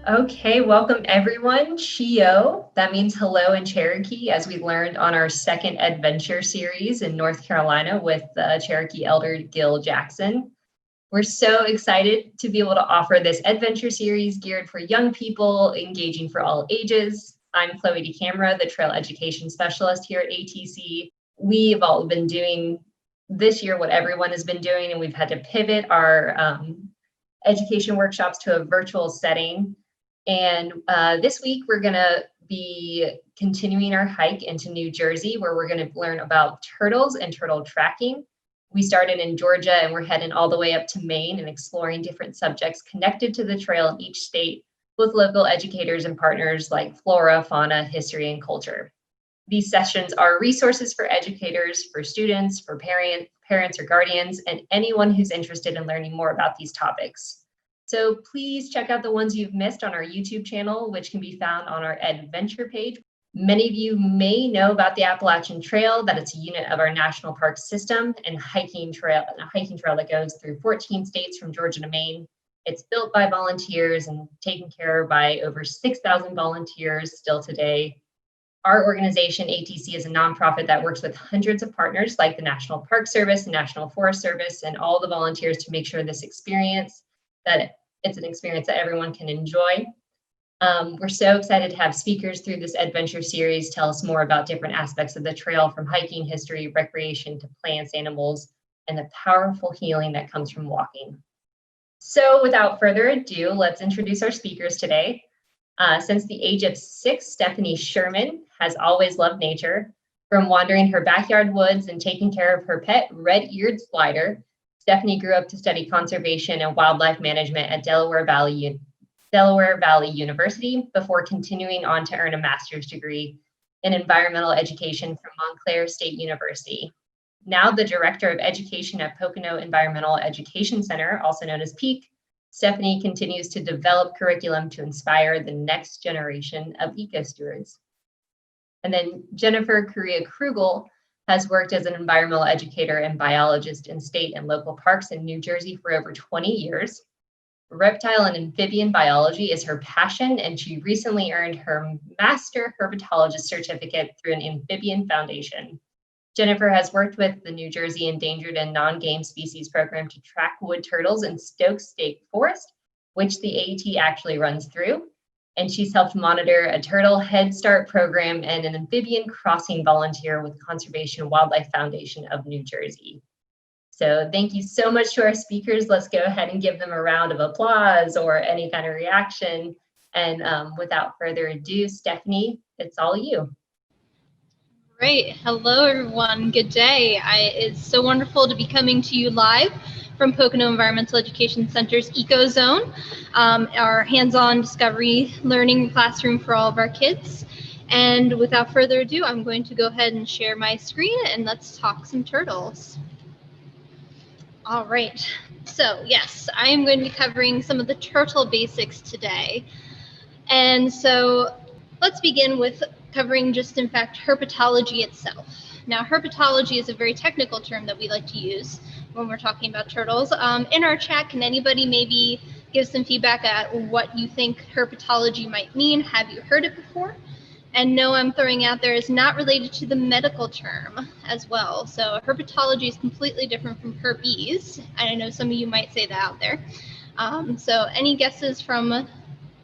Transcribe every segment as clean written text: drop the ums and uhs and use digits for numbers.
Okay, welcome everyone. Shio, that means hello in Cherokee, as we learned on our second adventure series in North Carolina with Cherokee Elder Gil Jackson. We're so excited to be able to offer this adventure series geared for young people, engaging for all ages. I'm Chloe DeCamera, the Trail Education Specialist here at ATC. We've all been doing this year what everyone has been doing, and we've had to pivot our education workshops to a virtual setting. And this week, we're going to be continuing our hike into New Jersey, where we're going to learn about turtles and turtle tracking. We started in Georgia, and we're heading all the way up to Maine and exploring different subjects connected to the trail in each state with local educators and partners like flora, fauna, history, and culture. These sessions are resources for educators, for students, for parents or guardians, and anyone who's interested in learning more about these topics. So please check out the ones you've missed on our YouTube channel, which can be found on our adventure page. Many of you may know about the Appalachian Trail, that it's a unit of our national park system and a hiking trail that goes through 14 states from Georgia to Maine. It's built by volunteers and taken care of by over 6,000 volunteers still today. Our organization, ATC, is a nonprofit that works with hundreds of partners like the National Park Service, the National Forest Service, and all the volunteers to make sure that it's an experience that everyone can enjoy. We're so excited to have speakers through this adventure series tell us more about different aspects of the trail, from hiking history, recreation, to plants, animals, and the powerful healing that comes from walking. So without further ado, let's introduce our speakers today. Since the age of 6, Stephanie Sherman has always loved nature. From wandering her backyard woods and taking care of her pet red-eared slider, Stephanie grew up to study conservation and wildlife management at Delaware Valley University before continuing on to earn a master's degree in environmental education from Montclair State University. Now the Director of Education at Pocono Environmental Education Center, also known as PEEC, Stephanie continues to develop curriculum to inspire the next generation of eco-stewards. And then Jennifer Correa-Kruegel has worked as an environmental educator and biologist in state and local parks in New Jersey for over 20 years. Reptile and amphibian biology is her passion, and she recently earned her Master Herpetologist certificate through an amphibian foundation. Jennifer has worked with the New Jersey Endangered and Nongame Species Program to track wood turtles in Stokes State Forest, which the AET actually runs through. And she's helped monitor a turtle Head Start program and an amphibian crossing volunteer with Conservation Wildlife Foundation of New Jersey. So thank you so much to our speakers. Let's go ahead and give them a round of applause or any kind of reaction. And without further ado, Stephanie, it's all you. Great. Hello, everyone. Good day. It's so wonderful to be coming to you live from Pocono Environmental Education Center's Eco Zone, our hands-on discovery learning classroom for all of our kids. And without further ado, I'm going to go ahead and share my screen and let's talk some turtles. All right. So yes, I am going to be covering some of the turtle basics today. And so let's begin with covering just, in fact, herpetology itself. Now, herpetology is a very technical term that we like to use when we're talking about turtles. In our chat, can anybody maybe give some feedback at what you think herpetology might mean? Have you heard it before? And no, I'm throwing out there is not related to the medical term as well. So herpetology is completely different from herpes. I know some of you might say that out there. So any guesses from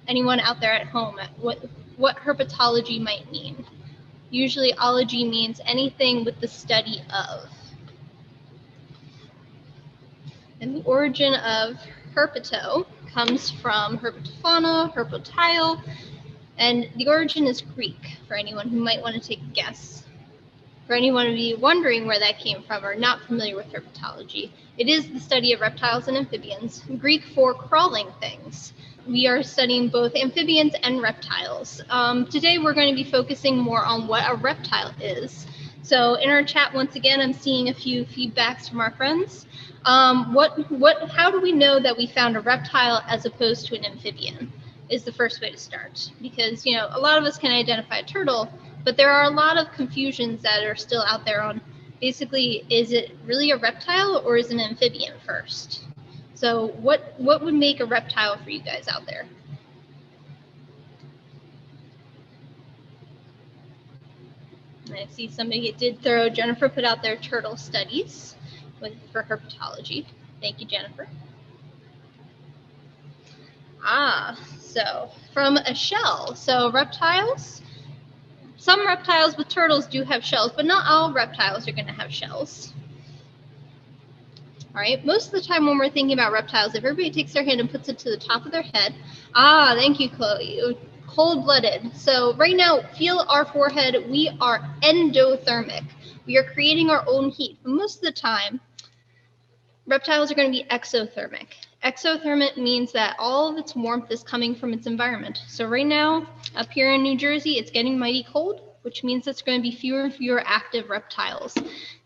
anyone out there at home at what herpetology might mean? Usually ology means anything with the study of. And the origin of herpeto comes from herpetofauna, herpetile, and the origin is Greek, for anyone who might want to take a guess. For anyone of you wondering where that came from or not familiar with herpetology, it is the study of reptiles and amphibians, Greek for crawling things. We are studying both amphibians and reptiles. Today we're going to be focusing more on what a reptile is. So in our chat, once again, I'm seeing a few feedbacks from our friends. How do we know that we found a reptile as opposed to an amphibian is the first way to start. Because, you know, a lot of us can identify a turtle, but there are a lot of confusions that are still out there on basically, is it really a reptile or is it an amphibian first? So what would make a reptile for you guys out there? I see somebody did throw, Jennifer put out their turtle studies for herpetology. Thank you, Jennifer. So from a shell. So reptiles, some reptiles with turtles do have shells, but not all reptiles are going to have shells. All right, most of the time when we're thinking about reptiles, if everybody takes their hand and puts it to the top of their head, thank you, Chloe, cold-blooded. So right now, feel our forehead, we are endothermic. We are creating our own heat. But most of the time, reptiles are going to be exothermic. Exothermic means that all of its warmth is coming from its environment. So right now, up here in New Jersey, it's getting mighty cold, which means it's going to be fewer and fewer active reptiles.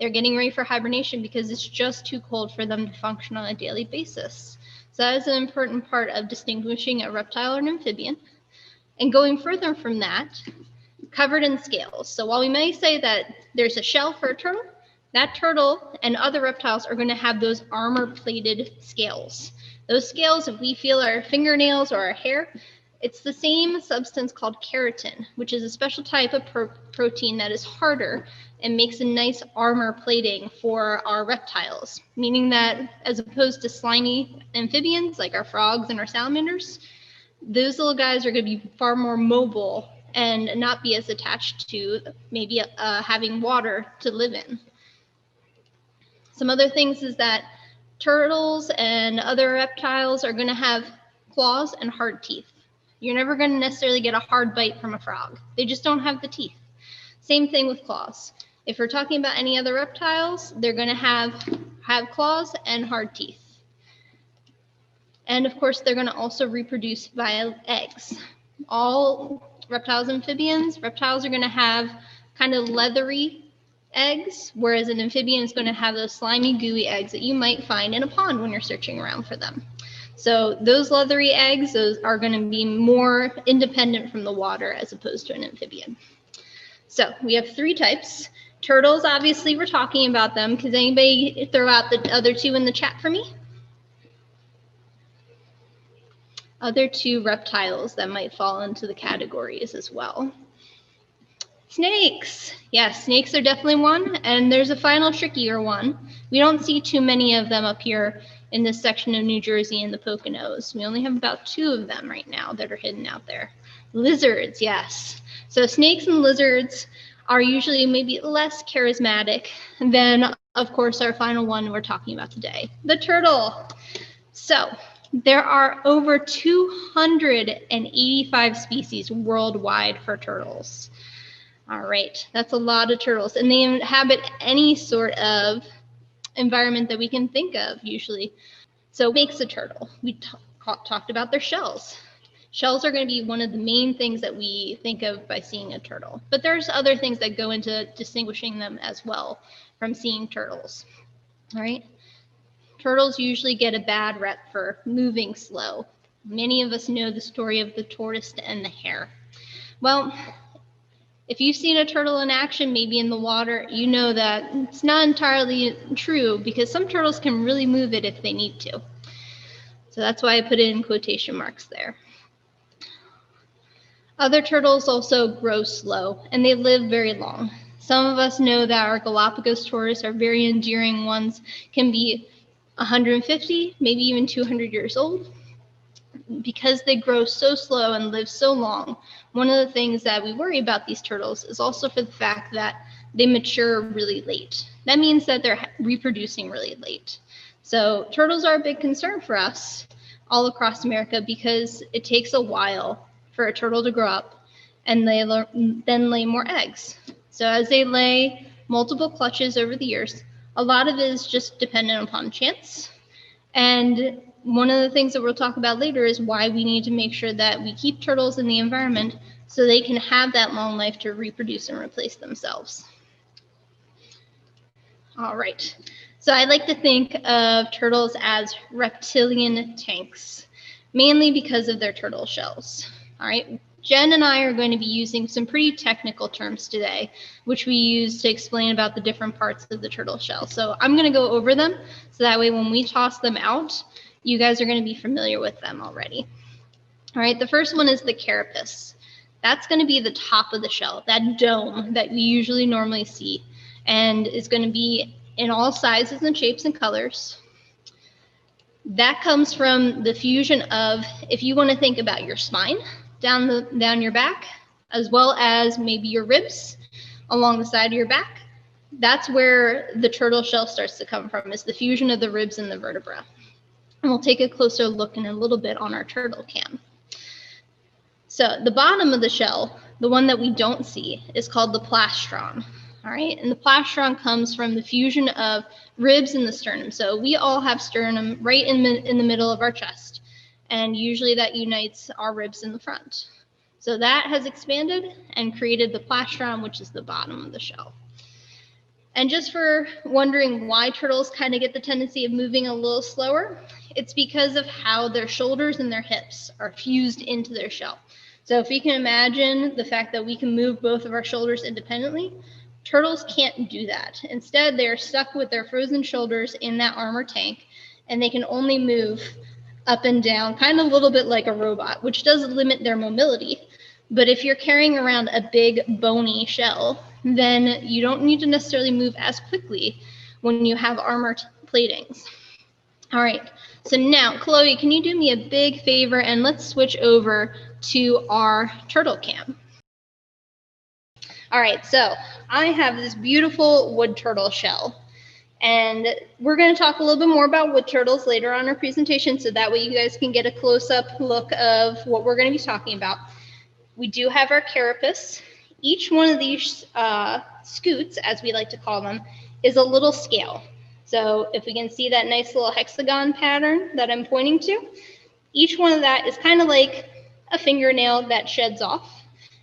They're getting ready for hibernation because it's just too cold for them to function on a daily basis. So that is an important part of distinguishing a reptile or an amphibian. And going further from that, covered in scales. So while we may say that there's a shell for a turtle, that turtle and other reptiles are going to have those armor-plated scales. Those scales, if we feel our fingernails or our hair, it's the same substance called keratin, which is a special type of protein that is harder and makes a nice armor plating for our reptiles, meaning that as opposed to slimy amphibians like our frogs and our salamanders, those little guys are going to be far more mobile and not be as attached to maybe having water to live in. Some other things is that turtles and other reptiles are going to have claws and hard teeth. You're never going to necessarily get a hard bite from a frog. They just don't have the teeth. Same thing with claws. If we're talking about any other reptiles, they're going to have claws and hard teeth. And of course, they're going to also reproduce via eggs. All reptiles, amphibians, reptiles are going to have kind of leathery eggs, whereas an amphibian is going to have those slimy, gooey eggs that you might find in a pond when you're searching around for them. So those leathery eggs, those are going to be more independent from the water as opposed to an amphibian. So we have three types. Turtles, obviously, we're talking about them. Could anybody throw out the other two in the chat for me? Other two reptiles that might fall into the categories as well. Snakes. Yes, snakes are definitely one. And there's a final trickier one. We don't see too many of them up here in this section of New Jersey and the Poconos. We only have about 2 of them right now that are hidden out there. Lizards, yes. So snakes and lizards are usually maybe less charismatic than, of course, our final one we're talking about today, the turtle. So there are over 285 species worldwide for turtles. All right, that's a lot of turtles, and they inhabit any sort of environment that we can think of usually. So what makes a turtle? We talked about their shells. Shells are going to be one of the main things that we think of by seeing a turtle, but there's other things that go into distinguishing them as well from seeing turtles. All right, turtles usually get a bad rep for moving slow. Many of us know the story of the tortoise and the hare. Well, if you've seen a turtle in action, maybe in the water, you know that it's not entirely true because some turtles can really move it if they need to. So that's why I put it in quotation marks there. Other turtles also grow slow and they live very long. Some of us know that our Galapagos tortoise, our very endearing ones, can be 150, maybe even 200 years old. Because they grow so slow and live so long, one of the things that we worry about these turtles is also for the fact that they mature really late. That means that they're reproducing really late. So turtles are a big concern for us all across America because it takes a while for a turtle to grow up and they then lay more eggs. So as they lay multiple clutches over the years, a lot of it is just dependent upon chance. And one of the things that we'll talk about later is why we need to make sure that we keep turtles in the environment so they can have that long life to reproduce and replace themselves. All right, so I like to think of turtles as reptilian tanks, mainly because of their turtle shells. All right, Jen and I are going to be using some pretty technical terms today, which we use to explain about the different parts of the turtle shell. So I'm going to go over them so that way when we toss them out, you guys are going to be familiar with them already. All right, the first one is the carapace. That's going to be the top of the shell, that dome that we usually normally see, and is going to be in all sizes and shapes and colors. That comes from the fusion of, if you want to think about your spine down your back, as well as maybe your ribs along the side of your back, that's where the turtle shell starts to come from, is the fusion of the ribs and the vertebra. And we'll take a closer look in a little bit on our turtle cam. So the bottom of the shell, the one that we don't see, is called the plastron. All right, and the plastron comes from the fusion of ribs and the sternum. So we all have sternum right in the middle of our chest, and usually that unites our ribs in the front. So that has expanded and created the plastron, which is the bottom of the shell. And just for wondering why turtles kind of get the tendency of moving a little slower, it's because of how their shoulders and their hips are fused into their shell. So if we can imagine the fact that we can move both of our shoulders independently, turtles can't do that. Instead, they're stuck with their frozen shoulders in that armor tank, and they can only move up and down, kind of a little bit like a robot, which does limit their mobility. But if you're carrying around a big bony shell, then you don't need to necessarily move as quickly when you have armor platings. All right, so now, Chloe, can you do me a big favor and let's switch over to our turtle cam. All right, so I have this beautiful wood turtle shell, and we're going to talk a little bit more about wood turtles later on in our presentation, so that way you guys can get a close-up look of what we're going to be talking about. We do have our carapace. Each one of these scutes, as we like to call them, is a little scale. So if we can see that nice little hexagon pattern that I'm pointing to, each one of that is kind of like a fingernail that sheds off.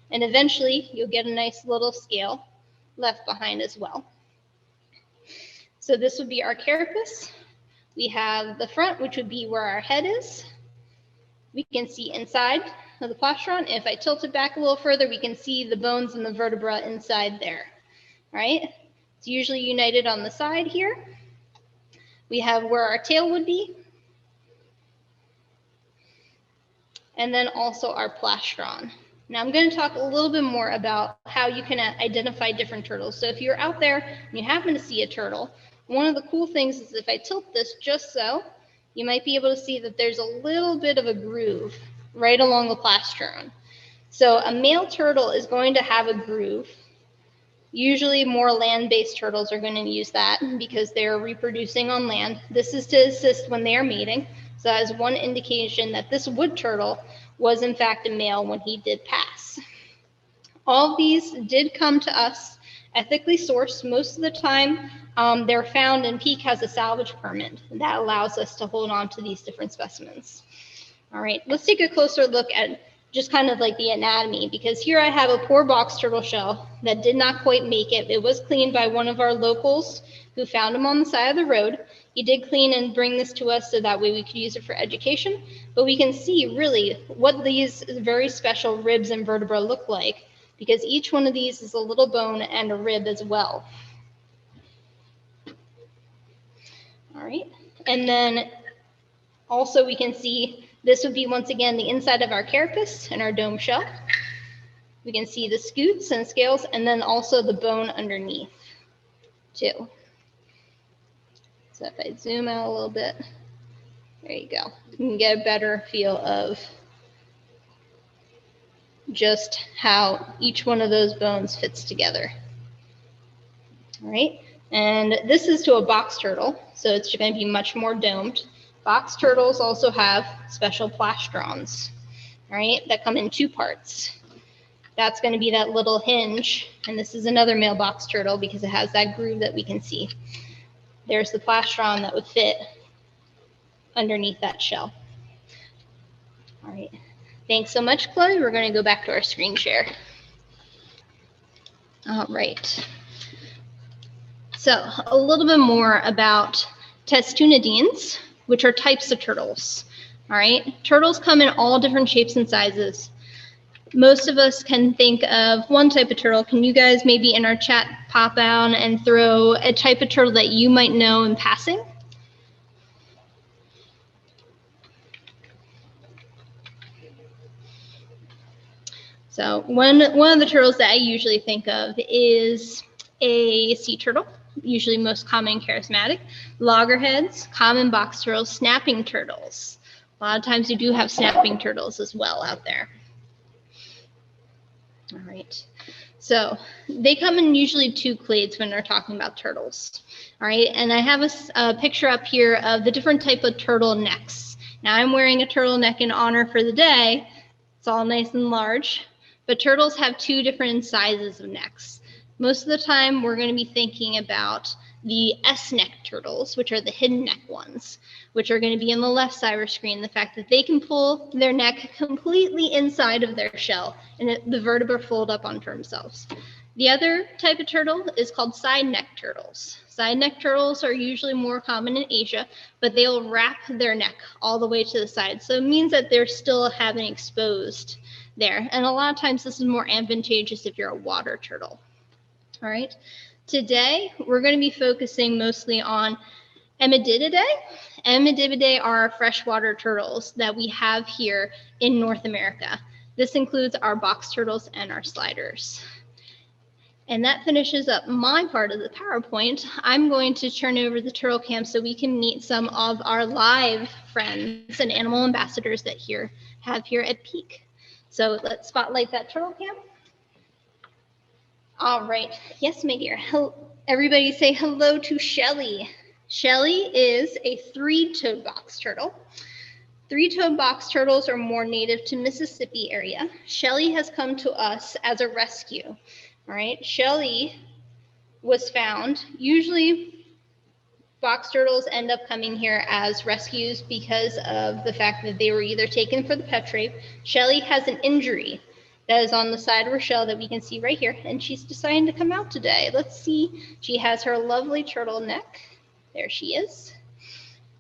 And eventually you'll get a nice little scale left behind as well. So this would be our carapace. We have the front, which would be where our head is. We can see inside of the plastron. If I tilt it back a little further, we can see the bones and the vertebra inside there. All right? It's usually united on the side here. We have where our tail would be. And then also our plastron. Now I'm going to talk a little bit more about how you can identify different turtles. So if you're out there and you happen to see a turtle, one of the cool things is if I tilt this just so, you might be able to see that there's a little bit of a groove right along the plastron. So a male turtle is going to have a groove. Usually more land-based turtles are going to use that because they're reproducing on land. This is to assist when they are mating. So that is one indication that this wood turtle was in fact a male when he did pass. All of these did come to us ethically sourced. Most of the time they're found, and PEEC has a salvage permit that allows us to hold on to these different specimens. All right, let's take a closer look at just kind of like the anatomy, because here I have a poor box turtle shell that did not quite make it. It was cleaned by one of our locals who found him on the side of the road. He did clean and bring this to us so that way we could use it for education, but we can see really what these very special ribs and vertebra look like, because each one of these is a little bone and a rib as well. All right, and then also we can see this would be, once again, the inside of our carapace and our dome shell. We can see the scutes and scales, and then also the bone underneath, too. So if I zoom out a little bit, there you go. You can get a better feel of just how each one of those bones fits together. All right, and this is to a box turtle, so it's going to be much more domed. Box turtles also have special plastrons, all right, that come in two parts. That's going to be that little hinge, and this is another male box turtle because it has that groove that we can see. There's the plastron that would fit underneath that shell. All right, thanks so much, Chloe. We're going to go back to our screen share. All right. So a little bit more about Testudines, which are types of turtles. All right, turtles come in all different shapes and sizes. Most of us can think of one type of turtle. Can you guys maybe in our chat pop out and throw a type of turtle that you might know in passing? So one of the turtles that I usually think of is a sea turtle, usually most common and charismatic, loggerheads, common box turtles, snapping turtles. A lot of times you do have snapping turtles as well out there. All right. So they come in usually two clades when they're talking about turtles. All right. And I have a picture up here of the different type of turtlenecks. Now I'm wearing a turtleneck in honor for the day. It's all nice and large. But turtles have two different sizes of necks. Most of the time, we're going to be thinking about the S-neck turtles, which are the hidden neck ones, which are going to be on the left side of our screen. The fact that they can pull their neck completely inside of their shell and the vertebrae fold up onto themselves. The other type of turtle is called side neck turtles. Side neck turtles are usually more common in Asia, but they'll wrap their neck all the way to the side. So it means that they're still having exposed there. And a lot of times this is more advantageous if you're a water turtle. All right. Today, we're going to be focusing mostly on Emetididae. Emetididae are freshwater turtles that we have here in North America. This includes our box turtles and our sliders. And that finishes up my part of the PowerPoint. I'm going to turn over the turtle cam so we can meet some of our live friends and animal ambassadors that have here at PEEC. So let's spotlight that turtle cam. All right. Yes, my dear. Everybody say hello to Shelly. Shelly is a three-toed box turtle. Three-toed box turtles are more native to Mississippi area. Shelly has come to us as a rescue. All right. Shelly was found. Usually box turtles end up coming here as rescues because of the fact that they were either taken for the pet trade. Shelly has an injury that is on the side of her shell that we can see right here, and she's deciding to come out today. Let's see. She has her lovely turtleneck. There she is.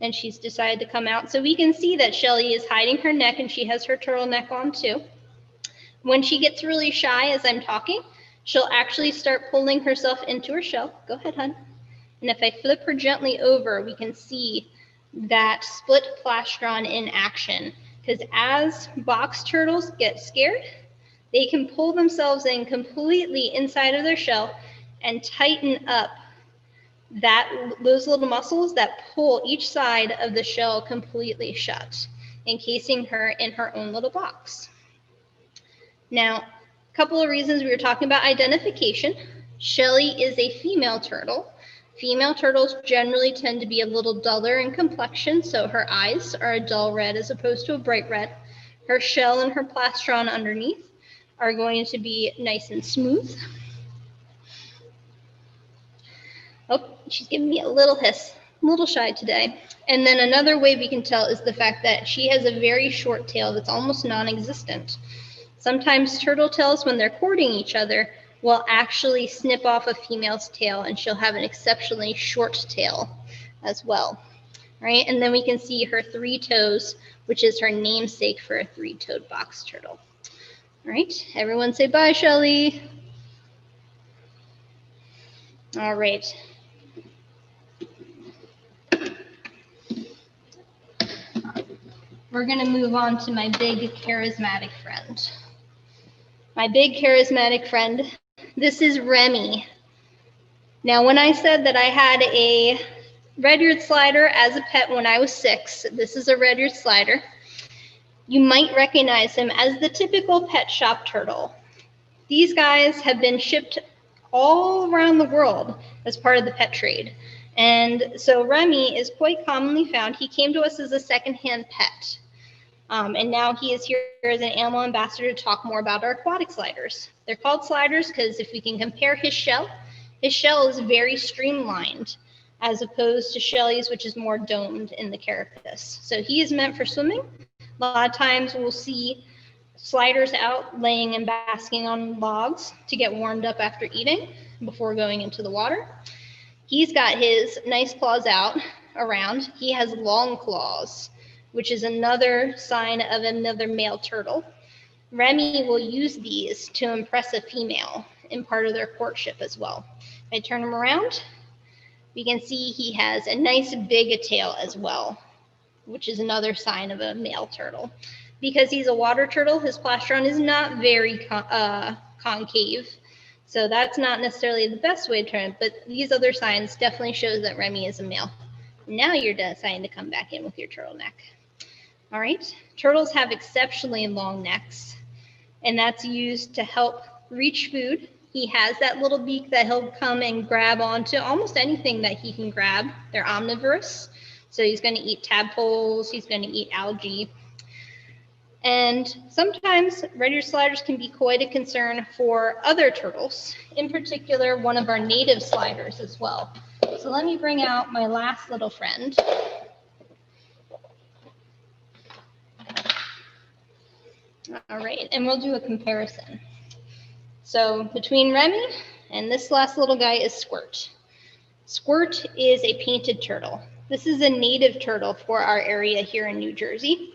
And she's decided to come out. So we can see that Shelly is hiding her neck, and she has her turtleneck on too. When she gets really shy as I'm talking, she'll actually start pulling herself into her shell. Go ahead, hon. And if I flip her gently over, we can see that split plastron in action. Because as box turtles get scared, they can pull themselves in completely inside of their shell and tighten up those little muscles that pull each side of the shell completely shut, encasing her in her own little box. Now, a couple of reasons we were talking about identification. Shelly is a female turtle. Female turtles generally tend to be a little duller in complexion, so her eyes are a dull red as opposed to a bright red. Her shell and her plastron underneath are going to be nice and smooth. Oh, she's giving me a little hiss, a little shy today. And then another way we can tell is the fact that she has a very short tail that's almost non-existent. Sometimes turtle tails, when they're courting each other, will actually snip off a female's tail, and she'll have an exceptionally short tail as well. Right? And then we can see her three toes, which is her namesake for a three-toed box turtle. All right, everyone say bye, Shelly. All right. We're going to move on to my big charismatic friend. My big charismatic friend, this is Remy. Now, when I said that I had a red-eared slider as a pet when I was 6, this is a red-eared slider. You might recognize him as the typical pet shop turtle. These guys have been shipped all around the world as part of the pet trade. And so Remy is quite commonly found. He came to us as a secondhand pet. And now he is here as an animal ambassador to talk more about our aquatic sliders. They're called sliders because if we can compare his shell is very streamlined as opposed to Shelly's, which is more domed in the carapace. So he is meant for swimming. A lot of times we'll see sliders out laying and basking on logs to get warmed up after eating before going into the water. He's got his nice claws out around. He has long claws, which is another sign of another male turtle. Remy will use these to impress a female in part of their courtship as well. If I turn him around, we can see he has a nice big tail as well, which is another sign of a male turtle. because he's a water turtle, his plastron is not very concave. So that's not necessarily the best way to turn it, but these other signs definitely shows that Remy is a male. Now you're deciding to come back in with your turtleneck. All right, turtles have exceptionally long necks, and that's used to help reach food. He has that little beak that he'll come and grab onto almost anything that he can grab. They're omnivorous, so he's going to eat tadpoles, he's going to eat algae. And sometimes red-eared sliders can be quite a concern for other turtles, in particular one of our native sliders as well. So let me bring out my last little friend. All right, and we'll do a comparison. So between Remy and this last little guy is Squirt. Squirt is a painted turtle. This is a native turtle for our area here in New Jersey.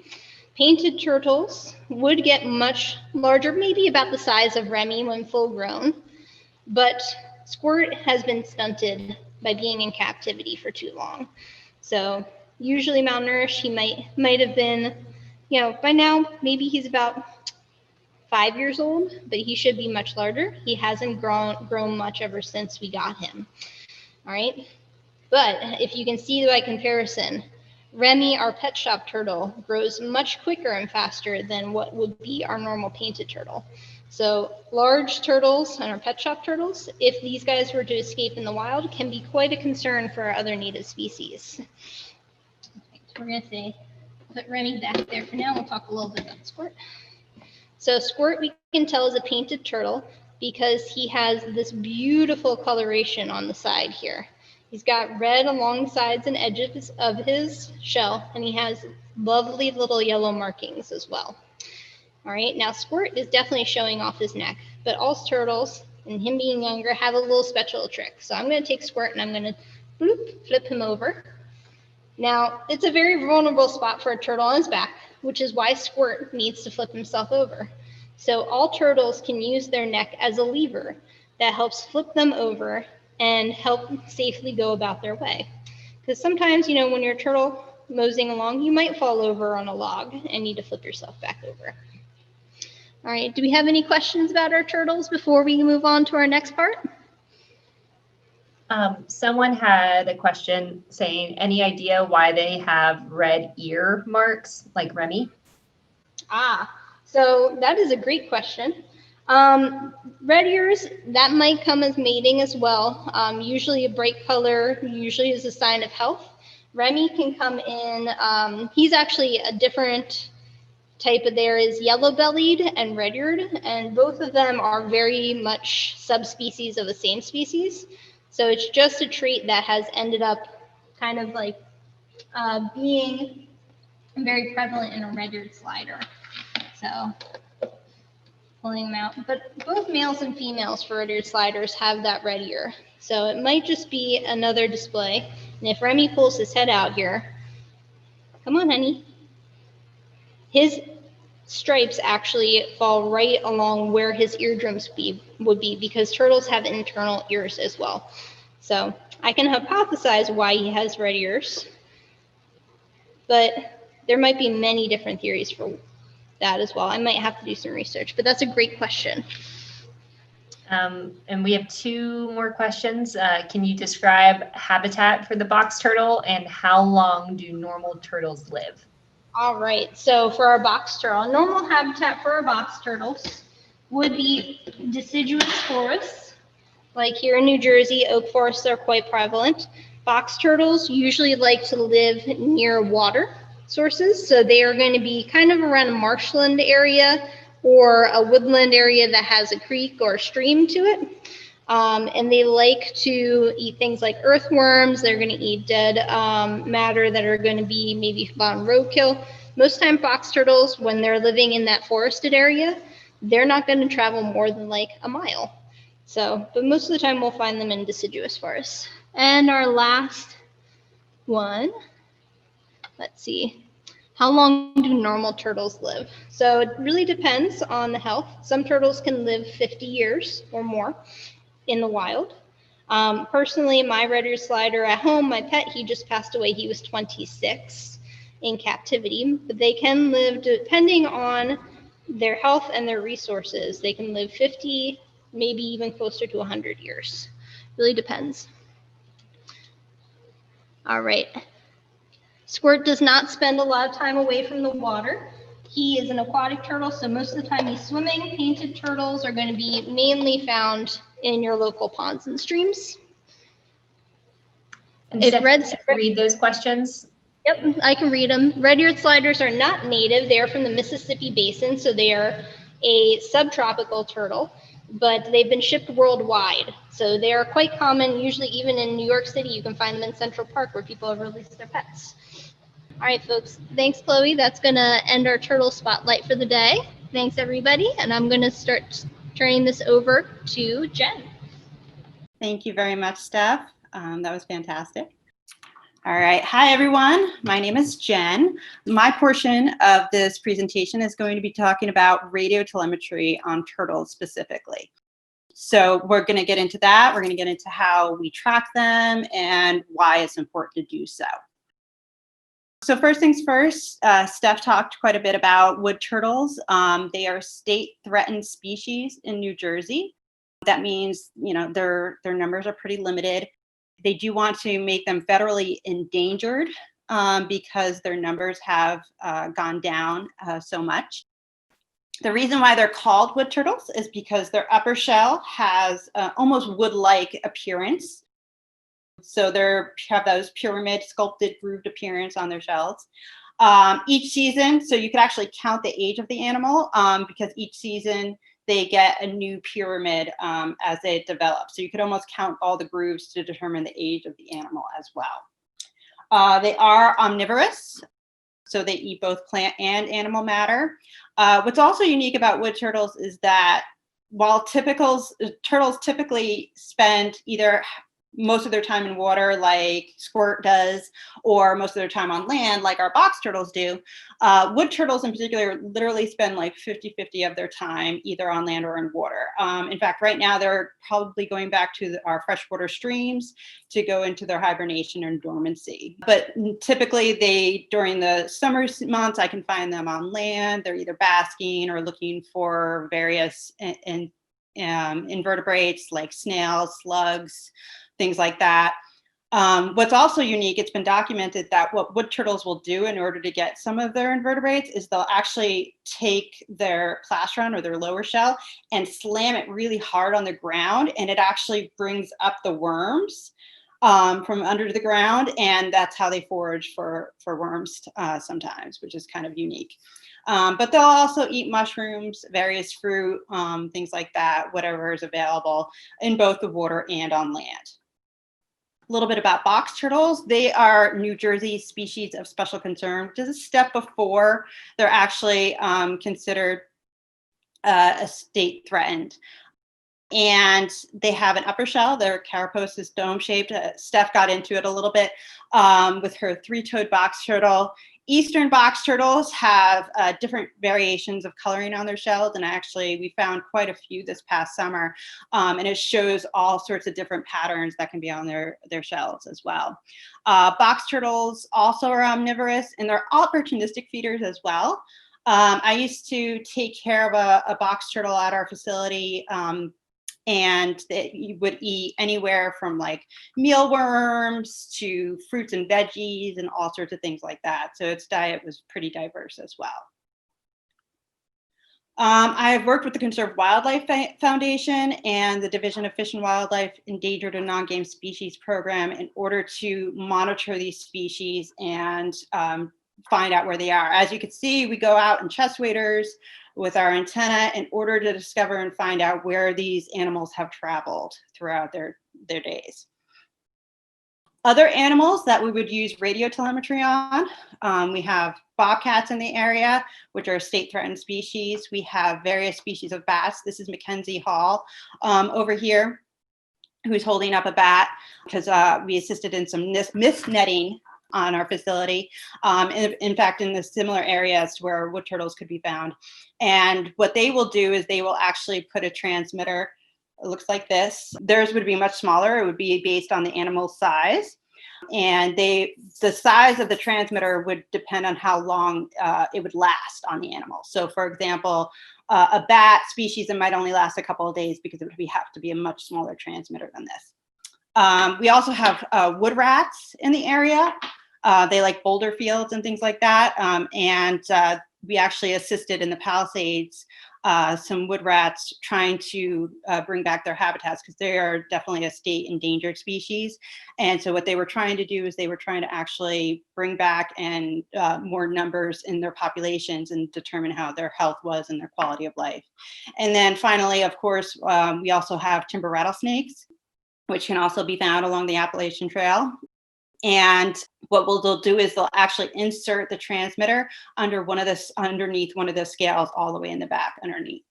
Painted turtles would get much larger, maybe about the size of Remy when full grown, but Squirt has been stunted by being in captivity for too long. So usually malnourished, he might have been, by now, maybe he's about 5 years old, but he should be much larger. He hasn't grown much ever since we got him. All right, but if you can see by comparison, Remy, our pet shop turtle, grows much quicker and faster than what would be our normal painted turtle. So large turtles and our pet shop turtles, if these guys were to escape in the wild, can be quite a concern for our other native species. We're going to put Remy back there for now. We'll talk a little bit about Squirt. So Squirt, we can tell, is a painted turtle because he has this beautiful coloration on the side here. He's got red along the sides and edges of his shell, and he has lovely little yellow markings as well. All right, now Squirt is definitely showing off his neck, but all turtles, and him being younger, have a little special trick. So I'm going to take Squirt and I'm going to flip him over. Now, it's a very vulnerable spot for a turtle on his back, which is why Squirt needs to flip himself over. So all turtles can use their neck as a lever that helps flip them over and help safely go about their way. Because sometimes, when you're a turtle moseying along, you might fall over on a log and need to flip yourself back over. All right, do we have any questions about our turtles before we move on to our next part? Someone had a question saying, any idea why they have red ear marks like Remy? So that is a great question. Red ears, that might come as mating as well. Usually a bright color usually is a sign of health. Remy can come in, he's actually a different type of, there is yellow-bellied and red-eared, and both of them are very much subspecies of the same species. So it's just a trait that has ended up kind of like being very prevalent in a red-eared slider. So pulling them out, but both males and females for red-eared sliders have that red ear. So it might just be another display. And if Remy pulls his head out here, come on, honey. His stripes actually fall right along where his eardrums would be because turtles have internal ears as well. So I can hypothesize why he has red ears, but there might be many different theories for that as well. I might have to do some research, but that's a great question. And we have 2 more questions. Can you describe habitat for the box turtle and how long do normal turtles live? All right, so for our box turtle, normal habitat for our box turtles would be deciduous forests. Like here in New Jersey, oak forests are quite prevalent. Box turtles usually like to live near water sources, so they are going to be kind of around a marshland area or a woodland area that has a creek or a stream to it. And they like to eat things like earthworms. They're going to eat dead matter that are going to be maybe on roadkill. Most time box turtles, when they're living in that forested area, they're not going to travel more than like a mile. So, but most of the time we'll find them in deciduous forests. And our last one, let's see. How long do normal turtles live? So it really depends on the health. Some turtles can live 50 years or more in the wild. Personally, my red-eared slider at home, my pet, he just passed away. He was 26. in captivity, but they can live, depending on their health and their resources, they can live 50, maybe even closer to 100 years. Really depends. All right. Squirt does not spend a lot of time away from the water. He is an aquatic turtle, so most of the time he's swimming. Painted turtles are going to be mainly found in your local ponds and streams. And Steph, read those questions. Yep, I can read them. Red-eared sliders are not native. They are from the Mississippi Basin, so they are a subtropical turtle, but they've been shipped worldwide. So they are quite common. Usually even in New York City, you can find them in Central Park where people have released their pets. All right, folks. Thanks, Chloe. That's going to end our turtle spotlight for the day. Thanks, everybody. And I'm going to start turning this over to Jen. Thank you very much, Steph. That was fantastic. All right. Hi, everyone. My name is Jen. My portion of this presentation is going to be talking about radiotelemetry on turtles specifically. So we're going to get into that. We're going to get into how we track them and why it's important to do so. So first things first, Steph talked quite a bit about wood turtles. They are state threatened species in New Jersey. That means, you know, their numbers are pretty limited. They do want to make them federally endangered because their numbers have gone down so much. The reason why they're called wood turtles is because their upper shell has almost wood-like appearance. So they have those pyramid sculpted grooved appearance on their shells. Each season, so you could actually count the age of the animal because each season they get a new pyramid as they develop. So you could almost count all the grooves to determine the age of the animal as well. They are omnivorous, so they eat both plant and animal matter. What's also unique about wood turtles is that while turtles typically spend either most of their time in water like Squirt does, or most of their time on land like our box turtles do, wood turtles in particular literally spend like 50-50 of their time either on land or in water. In fact, right now they're probably going back to our freshwater streams to go into their hibernation and dormancy. But typically during the summer months, I can find them on land. They're either basking or looking for various invertebrates like snails, slugs, things like that. What's also unique, it's been documented that what wood turtles will do in order to get some of their invertebrates is they'll actually take their plastron or their lower shell and slam it really hard on the ground, and it actually brings up the worms from under the ground, and that's how they forage for worms sometimes, which is kind of unique. But they'll also eat mushrooms, various fruit, things like that, whatever is available in both the water and on land. A little bit about box turtles. They are New Jersey species of special concern, which is a step before they're actually considered a state threatened. And they have an upper shell. Their carapace is dome-shaped. Steph got into it a little bit with her three-toed box turtle. Eastern box turtles have different variations of coloring on their shells, and actually we found quite a few this past summer, and it shows all sorts of different patterns that can be on their shells as well. Box turtles also are omnivorous, and they're opportunistic feeders as well. I used to take care of a box turtle at our facility, and you would eat anywhere from like mealworms to fruits and veggies and all sorts of things like that. So its diet was pretty diverse as well. I have worked with the Conserved Wildlife Foundation and the Division of Fish and Wildlife Endangered and Non-Game Species Program in order to monitor these species and find out where they are. As you can see, we go out in chest waders with our antenna in order to discover and find out where these animals have traveled throughout their days. Other animals that we would use radiotelemetry on, we have bobcats in the area, which are a state threatened species. We have various species of bats. This is Mackenzie Hall over here, who's holding up a bat because we assisted in some mist netting on our facility. In fact, in the similar areas where wood turtles could be found. And what they will do is they will actually put a transmitter. It looks like this. Theirs would be much smaller. It would be based on the animal's size. And the size of the transmitter would depend on how long it would last on the animal. So for example, a bat species, it might only last a couple of days because it would have to be a much smaller transmitter than this. We also have wood rats in the area. They like boulder fields and things like that. We actually assisted in the Palisades some wood rats trying to bring back their habitats because they are definitely a state endangered species. And so what they were trying to do is they were trying to actually bring back and more numbers in their populations and determine how their health was and their quality of life. And then finally, of course, we also have timber rattlesnakes, which can also be found along the Appalachian Trail. And what they'll do is they'll actually insert the transmitter underneath one of the scales all the way in the back underneath.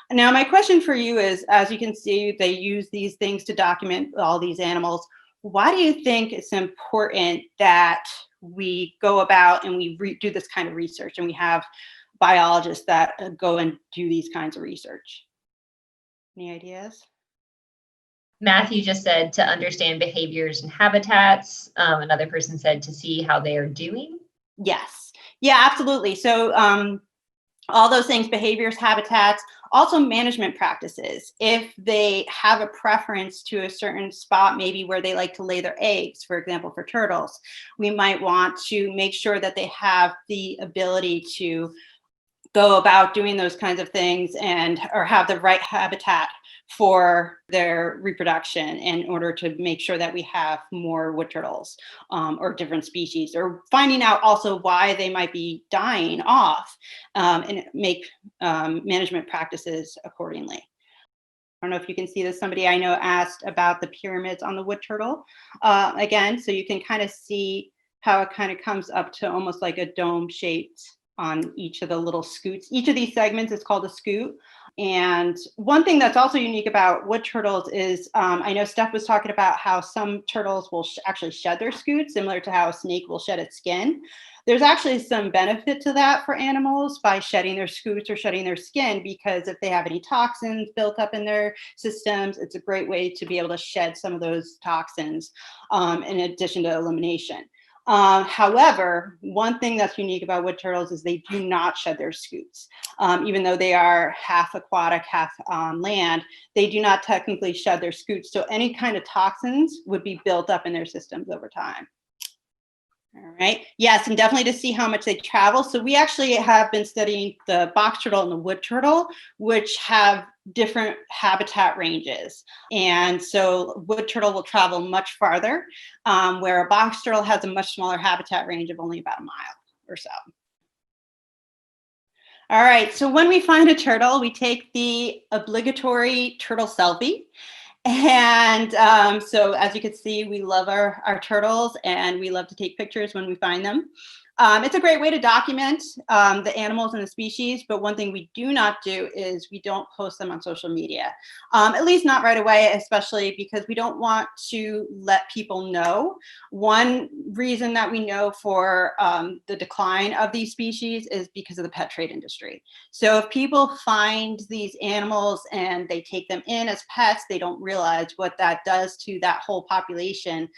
Now, my question for you is, as you can see, they use these things to document all these animals. Why do you think it's important that we go about and we do this kind of research and we have biologists that go and do these kinds of research? Any ideas? Matthew just said to understand behaviors and habitats. Another person said to see how they are doing. Yes. Yeah, absolutely. So all those things, behaviors, habitats, also management practices. If they have a preference to a certain spot, maybe where they like to lay their eggs, for example, for turtles, we might want to make sure that they have the ability to go about doing those kinds of things or have the right habitat for their reproduction in order to make sure that we have more wood turtles or different species, or finding out also why they might be dying off and make management practices accordingly. I don't know if you can see this. Somebody I know asked about the pyramids on the wood turtle again, so you can kind of see how it kind of comes up to almost like a dome shaped on each of the little scoots. Each of these segments is called a scoot. And one thing that's also unique about wood turtles is, I know Steph was talking about how some turtles will actually shed their scoots, similar to how a snake will shed its skin. There's actually some benefit to that for animals by shedding their scoots or shedding their skin, because if they have any toxins built up in their systems, it's a great way to be able to shed some of those toxins in addition to elimination. However, one thing that's unique about wood turtles is they do not shed their scoots. Even though they are half aquatic, half on land, they do not technically shed their scoots. So any kind of toxins would be built up in their systems over time. All right. Yes, and definitely to see how much they travel. So we actually have been studying the box turtle and the wood turtle, which have different habitat ranges. And so wood turtle will travel much farther, where a box turtle has a much smaller habitat range of only about a mile or so. All right. So when we find a turtle, we take the obligatory turtle selfie. And so as you can see, we love our turtles, and we love to take pictures when we find them. It's a great way to document the animals and the species, but one thing we do not do is we don't post them on social media, at least not right away, especially because we don't want to let people know. One reason that we know for the decline of these species is because of the pet trade industry. So if people find these animals and they take them in as pets, they don't realize what that does to that whole population,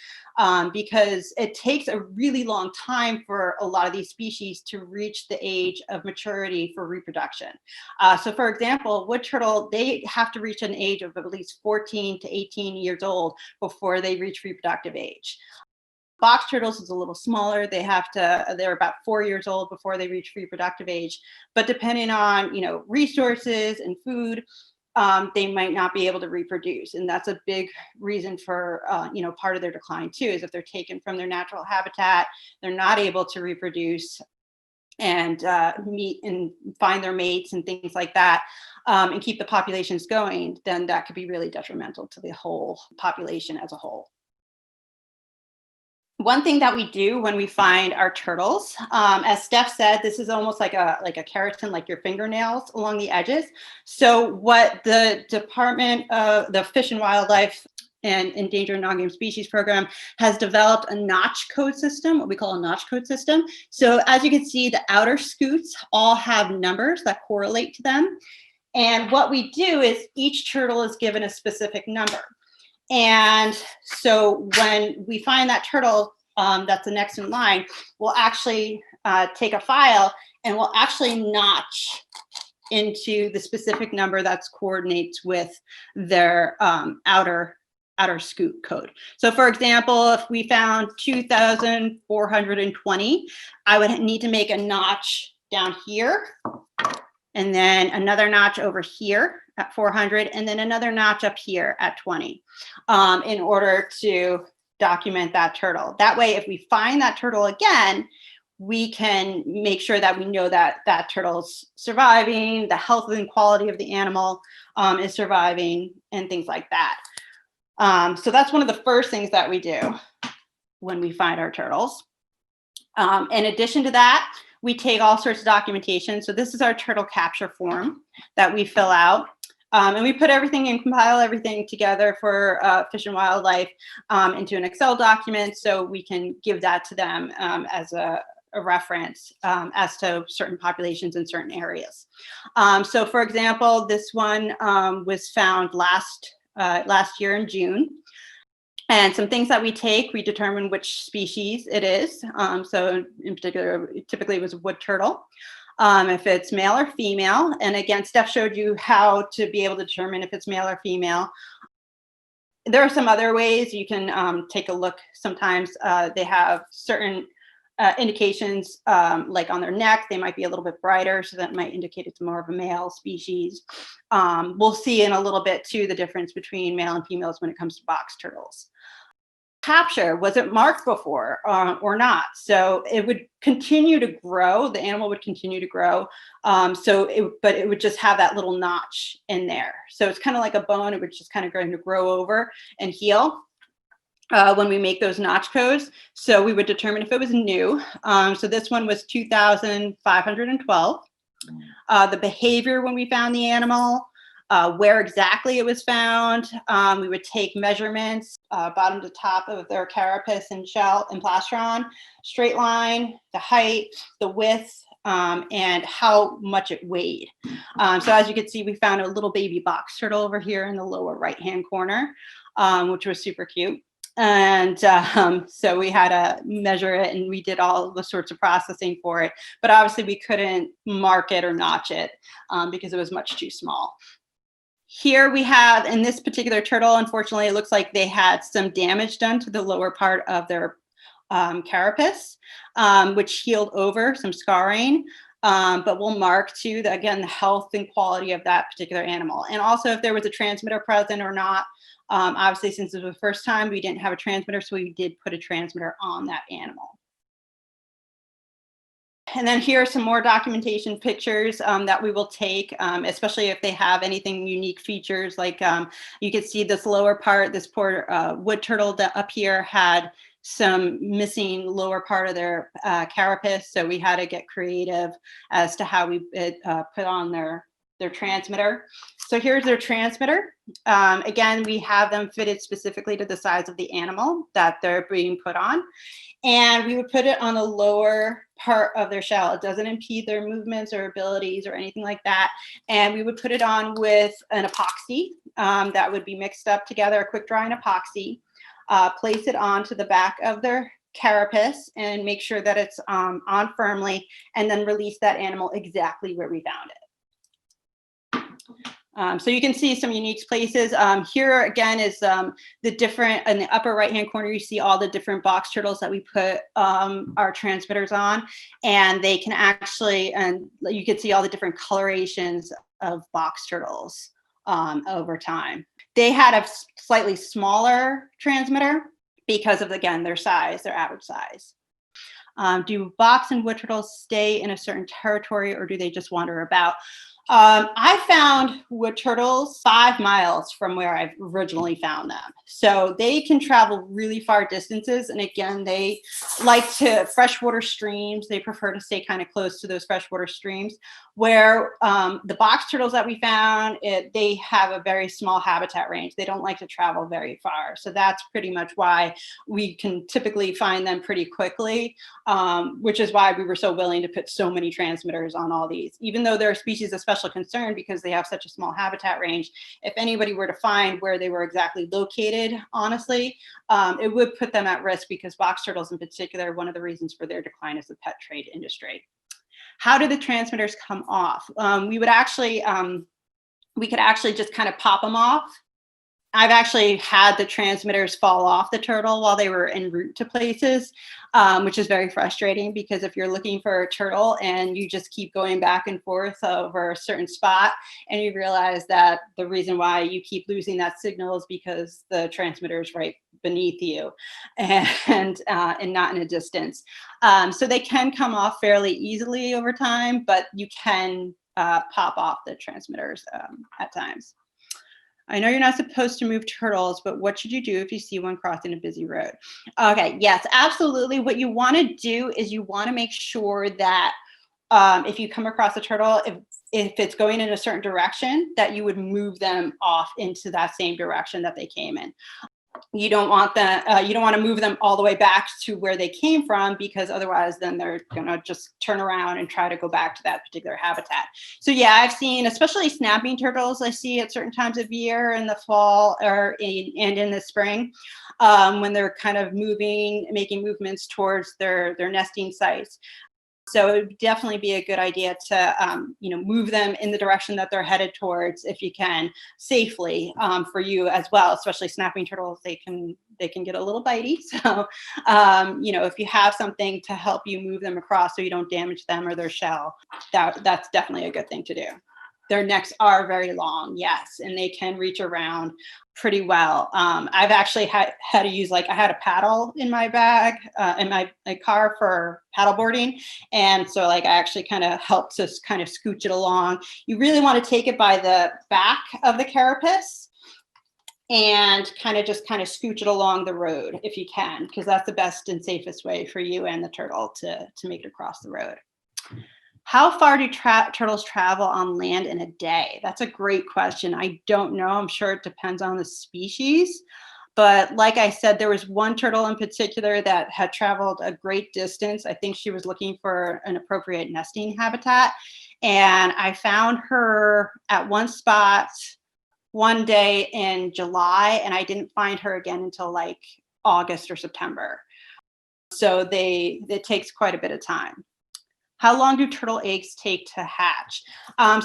because it takes a really long time for a lot of these species to reach the age of maturity for reproduction. So for example, wood turtle, they have to reach an age of at least 14 to 18 years old before they reach reproductive age. Box turtles is a little smaller. They're about 4 years old before they reach reproductive age. But depending on, resources and food, they might not be able to reproduce. And that's a big reason for, part of their decline too, is if they're taken from their natural habitat, they're not able to reproduce and meet and find their mates and things like that, and keep the populations going, then that could be really detrimental to the whole population as a whole. One thing that we do when we find our turtles, as Steph said, this is almost like a keratin, like your fingernails along the edges. So what the Department of the Fish and Wildlife and Endangered Nongame Species Program has developed a notch code system, what we call a notch code system. So as you can see, the outer scoots all have numbers that correlate to them. And what we do is each turtle is given a specific number. And so when we find that turtle that's the next in line, we'll actually take a file and we'll actually notch into the specific number that's coordinates with their outer scoop code. So for example, if we found 2,420, I would need to make a notch down here, and then another notch over here at 400, and then another notch up here at 20 in order to document that turtle. That way, if we find that turtle again, we can make sure that we know that that turtle's surviving, the health and quality of the animal is surviving, and things like that. So that's one of the first things that we do when we find our turtles. In addition to that, we take all sorts of documentation. So this is our turtle capture form that we fill out. And we put everything and compile everything together for Fish and Wildlife into an Excel document, so we can give that to them as a reference as to certain populations in certain areas. So for example, this one was found last year in June. And some things that we take, we determine which species it is. So in particular, typically it was a wood turtle. If it's male or female. And again, Steph showed you how to be able to determine if it's male or female. There are some other ways you can take a look. Sometimes they have certain indications, like on their neck, they might be a little bit brighter, so that might indicate it's more of a male species. We'll see in a little bit too the difference between male and females when it comes to box turtles. Capture, was it marked before or not? So it would continue to grow, the animal would continue to grow, but it would just have that little notch in there. So it's kind of like a bone, it would just kind of going to grow over and heal when we make those notch codes. So we would determine if it was new. So this one was 2,512. The behavior when we found the animal, where exactly it was found. We would take measurements, bottom to top of their carapace and shell and plastron, straight line, the height, the width, and how much it weighed. So as you can see, we found a little baby box turtle over here in the lower right-hand corner, which was super cute. And so we had to measure it, and we did all the sorts of processing for it. But obviously we couldn't mark it or notch it because it was much too small. Here we have, in this particular turtle, unfortunately, it looks like they had some damage done to the lower part of their carapace, which healed over, some scarring. But we'll mark too, again, the health and quality of that particular animal. And also if there was a transmitter present or not. Obviously, since it was the first time, we didn't have a transmitter, so we did put a transmitter on that animal. And then here are some more documentation pictures that we will take, especially if they have anything unique features. Like you can see this lower part, this poor wood turtle up here had some missing lower part of their carapace. So we had to get creative as to how we put on their transmitter. So here's their transmitter. Again, we have them fitted specifically to the size of the animal that they're being put on. And we would put it on the lower part of their shell. It doesn't impede their movements or abilities or anything like that. And we would put it on with an epoxy that would be mixed up together, a quick drying epoxy, place it onto the back of their carapace and make sure that it's on firmly, and then release that animal exactly where we found it. So you can see some unique places. Here again is the different, in the upper right hand corner, you see all the different box turtles that we put our transmitters on, and they can actually, and you can see all the different colorations of box turtles over time. They had a slightly smaller transmitter because of, again, their size, their average size. Do box and wood turtles stay in a certain territory, or do they just wander about? I found wood turtles 5 miles from where I originally found them. So they can travel really far distances. And again, they like to freshwater streams. They prefer to stay kind of close to those freshwater streams, where the box turtles that we found, they have a very small habitat range. They don't like to travel very far. So that's pretty much why we can typically find them pretty quickly, which is why we were so willing to put so many transmitters on all these. Even though they're a species of special concern because they have such a small habitat range. If anybody were to find where they were exactly located, honestly, it would put them at risk because box turtles in particular, one of the reasons for their decline is the pet trade industry. How do the transmitters come off? We could actually just kind of pop them off. I've actually had the transmitters fall off the turtle while they were en route to places, which is very frustrating because if you're looking for a turtle and you just keep going back and forth over a certain spot and you realize that the reason why you keep losing that signal is because the transmitter is right beneath you and not in a distance. So they can come off fairly easily over time, but you can pop off the transmitters at times. I know you're not supposed to move turtles, but what should you do if you see one crossing a busy road? Okay, yes, absolutely. What you want to do is you want to make sure that if you come across a turtle, if it's going in a certain direction, that you would move them off into that same direction that they came in. You don't want to move them all the way back to where they came from because otherwise then they're going to just turn around and try to go back to that particular habitat. So yeah, I've seen, especially snapping turtles, I see at certain times of year in the fall and in the spring, when they're kind of making movements towards their nesting sites. So it would definitely be a good idea to, move them in the direction that they're headed towards if you can safely for you as well, especially snapping turtles, they can get a little bitey. So, if you have something to help you move them across so you don't damage them or their shell, that's definitely a good thing to do. Their necks are very long, yes, and they can reach around pretty well. I've actually had to use, I had a paddle in my bag, in my car for paddle boarding. And so I actually kind of helped to kind of scooch it along. You really want to take it by the back of the carapace and kind of scooch it along the road if you can, because that's the best and safest way for you and the turtle to make it across the road. How far do turtles travel on land in a day? That's a great question. I don't know. I'm sure it depends on the species. But like I said, there was one turtle in particular that had traveled a great distance. I think she was looking for an appropriate nesting habitat. And I found her at one spot one day in July, and I didn't find her again until August or September. So it takes quite a bit of time. How long do turtle eggs take to hatch?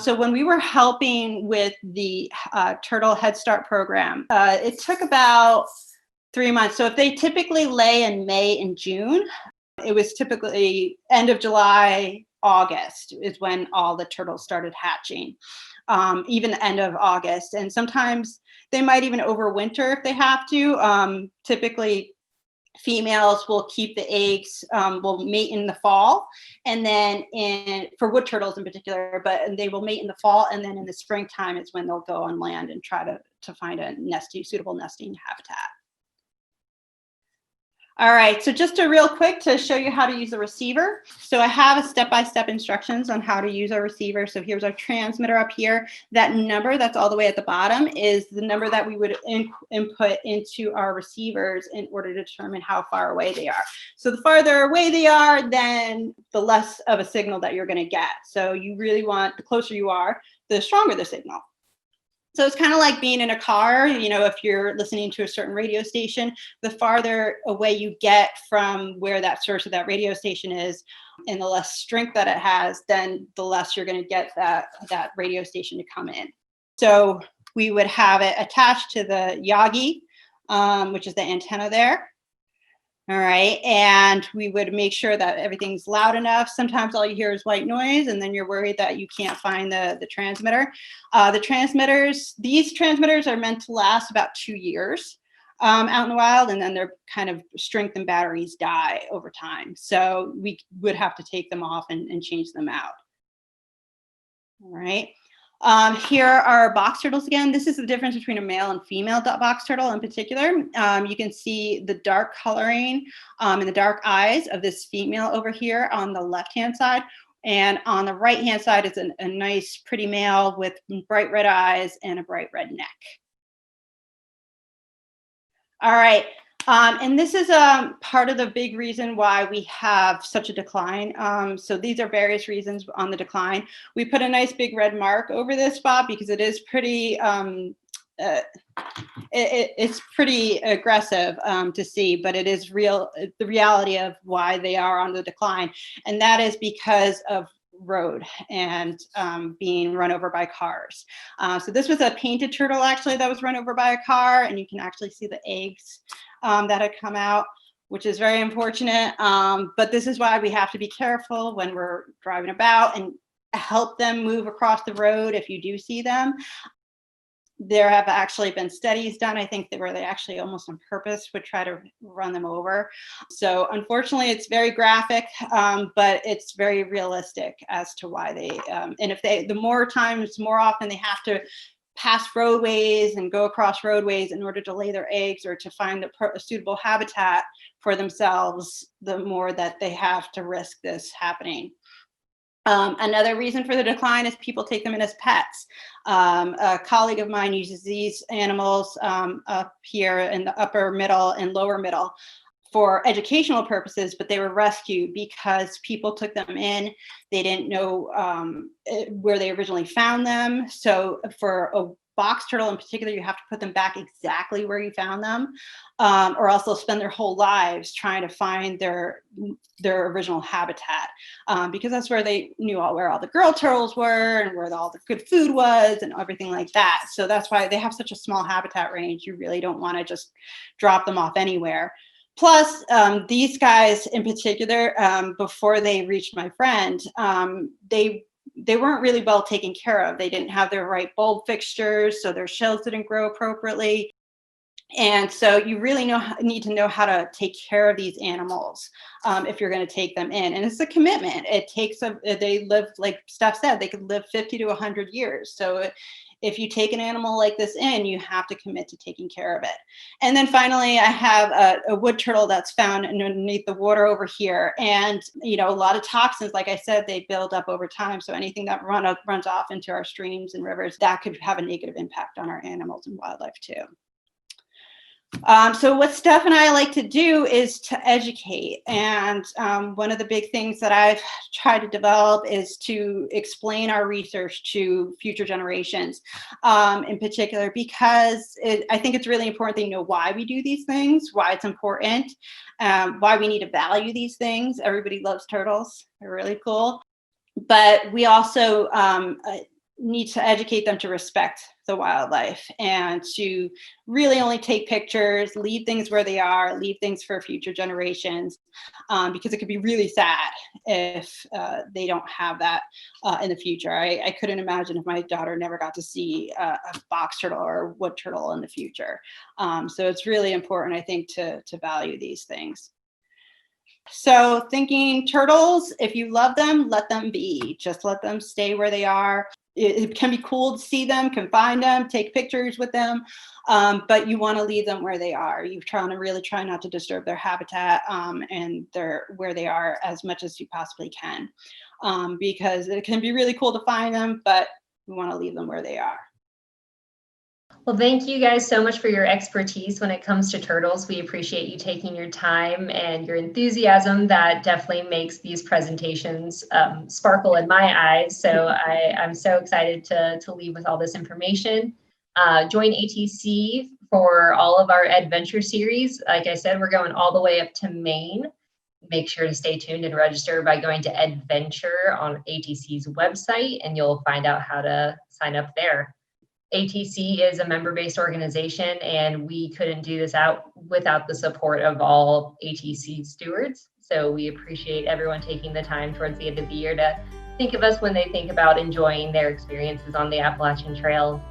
So when we were helping with the Turtle Head Start program, it took about 3 months. So if they typically lay in May and June, it was typically end of July, August is when all the turtles started hatching, even the end of August. And sometimes they might even overwinter if they have to. Typically, females will keep the eggs, will mate in the fall, and then for wood turtles in particular, but they will mate in the fall, and then in the springtime is when they'll go on land and try to find a suitable nesting habitat. All right, so just real quick to show you how to use a receiver. So I have a step-by-step instructions on how to use our receiver. So here's our transmitter up here. That number that's all the way at the bottom is the number that we would input into our receivers in order to determine how far away they are. So the farther away they are, then the less of a signal that you're going to get. So you really want, the closer you are, the stronger the signal. So it's kind of like being in a car, if you're listening to a certain radio station, the farther away you get from where that source of that radio station is and the less strength that it has, then the less you're going to get that radio station to come in. So we would have it attached to the Yagi, which is the antenna there. All right, and we would make sure that everything's loud enough. Sometimes all you hear is white noise, and then you're worried that you can't find the transmitter. These transmitters are meant to last about 2 years out in the wild, and then their kind of strength and batteries die over time. So we would have to take them off and change them out. All right. Here are box turtles again. This is the difference between a male and female box turtle in particular. You can see the dark coloring and the dark eyes of this female over here on the left-hand side. And on the right-hand side is a nice, pretty male with bright red eyes and a bright red neck. All right. And this is part of the big reason why we have such a decline. So these are various reasons on the decline. We put a nice big red mark over this spot because it is pretty, it's pretty aggressive to see, but it is the reality of why they are on the decline. And that is because of road and being run over by cars. So this was a painted turtle actually that was run over by a car, and you can actually see the eggs that had come out, which is very unfortunate. But this is why we have to be careful when we're driving about and help them move across the road if you do see them. There have actually been studies done, I think, where they actually almost on purpose would try to run them over. So unfortunately, it's very graphic, but it's very realistic as to why they, and if they, the more often they have to pass roadways and go across roadways in order to lay their eggs or to find a suitable habitat for themselves, the more that they have to risk this happening. Another reason for the decline is people take them in as pets. A colleague of mine uses these animals up here in the upper middle and lower middle for educational purposes, but they were rescued because people took them in. They didn't know where they originally found them. So for a box turtle in particular, you have to put them back exactly where you found them, or else they'll spend their whole lives trying to find their original habitat, because that's where they knew where all the girl turtles were and where all the good food was and everything like that. So that's why they have such a small habitat range. You really don't want to just drop them off anywhere. Plus, these guys in particular, before they reached my friend, they weren't really well taken care of. They didn't have their right bulb fixtures, so their shells didn't grow appropriately. And so you really need to know how to take care of these animals if you're going to take them in. And it's a commitment. It takes they live, like Steph said, they could live 50 to 100 years. So if you take an animal like this in, you have to commit to taking care of it. And then finally, I have a wood turtle that's found underneath the water over here. And, you know, a lot of toxins, like I said, they build up over time. So anything that runs off into our streams and rivers, that could have a negative impact on our animals and wildlife too. So what Steph and I like to do is to educate. And one of the big things that I've tried to develop is to explain our research to future generations, in particular, because I think it's really important they know why we do these things, why it's important, why we need to value these things. Everybody loves turtles. They're really cool. But we also need to educate them to respect the wildlife and to really only take pictures, leave things where they are, leave things for future generations, because it could be really sad if they don't have that in the future. I couldn't imagine if my daughter never got to see a box turtle or a wood turtle in the future. So it's really important, I think, to value these things. So thinking turtles, if you love them, let them be. Just let them stay where they are. It can be cool to see them, can find them, take pictures with them, but you want to leave them where they are. You really try not to disturb their habitat and where they are as much as you possibly can, because it can be really cool to find them, but we want to leave them where they are. Well, thank you guys so much for your expertise when it comes to turtles. We appreciate you taking your time and your enthusiasm. That definitely makes these presentations sparkle in my eyes. So I'm so excited to leave with all this information. Join ATC for all of our adventure series. Like I said, we're going all the way up to Maine. Make sure to stay tuned and register by going to Adventure on ATC's website, and you'll find out how to sign up there. ATC is a member-based organization, and we couldn't do this without the support of all ATC stewards. So we appreciate everyone taking the time towards the end of the year to think of us when they think about enjoying their experiences on the Appalachian Trail.